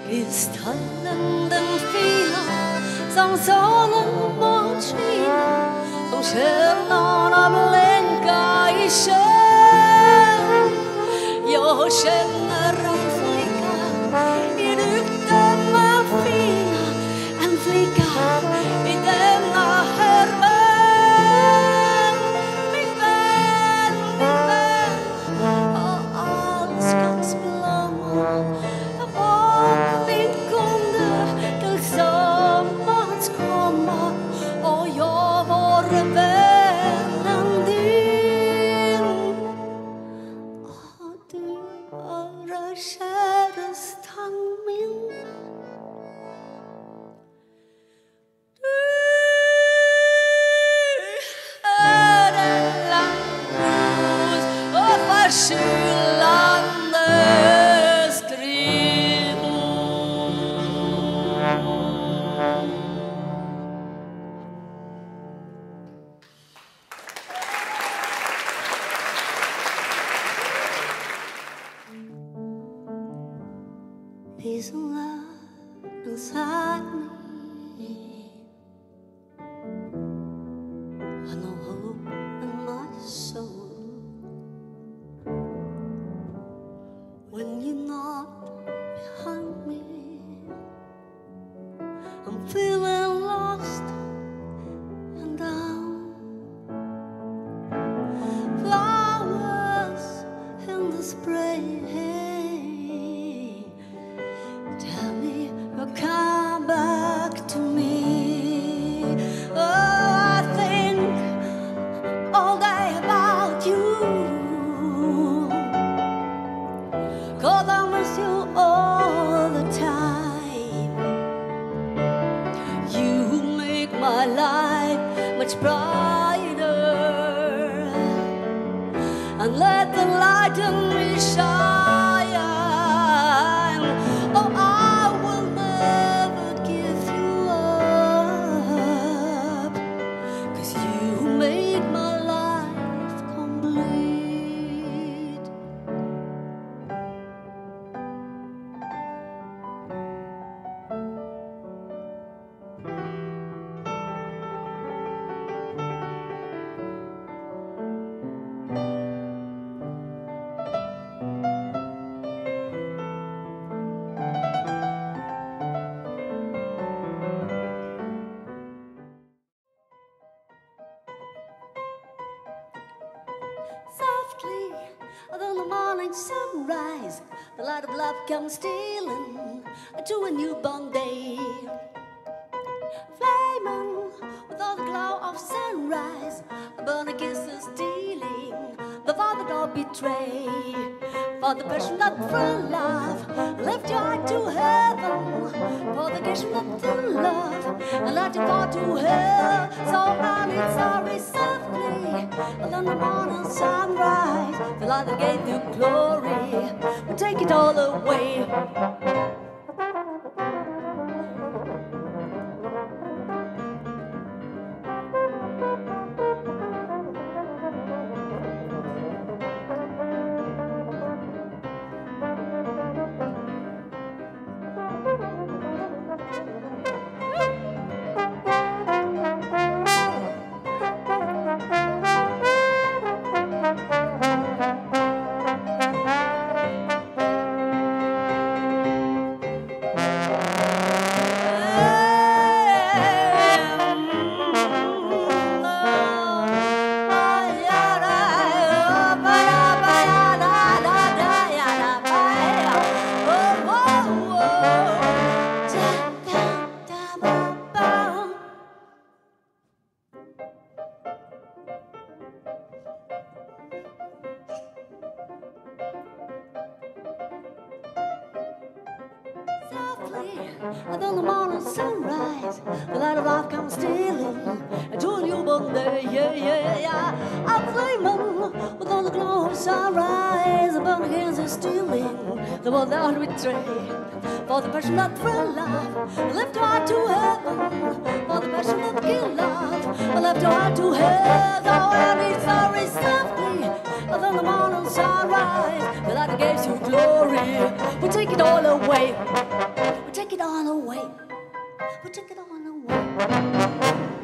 Kristallen den Fina som solen mot skina, som stjärnorna blinkar i sjön. Jag känner en flicka i rykten med fina, en flicka i denna här värld. Min vän, och all skatt blommor. Tillsammans komma och jag var vännen din. Och du är kärastan min. Du är en landros och förskyllande skrin. Peace and love inside me, and no hope in my soul. When you're not behind me, I'm feeling lost and down. Flowers in the spray. Tell me you'll come back to me. Oh, I think all day about you, 'cause I miss you all the time. You make my life much brighter, and let the light in me shine. Oh, I will never give you up, 'cause you made my life complete. Softly, then the morning sunrise, the light of love comes stealing to a newborn day. Flaming with all the glow of sunrise, a burning kiss is stealing before the door betray. For the passion of true love, lift your heart to heaven. For the passion of true love, and let your fall to hell. So early, sorry, softly, then the morning sunrise, the light that gave you glory, will take it all away. And then the morning sunrise, the light of life comes stealing to a newborn day, yeah, yeah, yeah. I'm flaming with all the glow of sunrise, the burning hands are stealing the world that we trade. For the passion that thrill love, lift your heart to heaven. For the passion that kill love, lift your heart to heaven. Oh, and it's sorry softly, and then the morning away. We take it all away. We take it all away.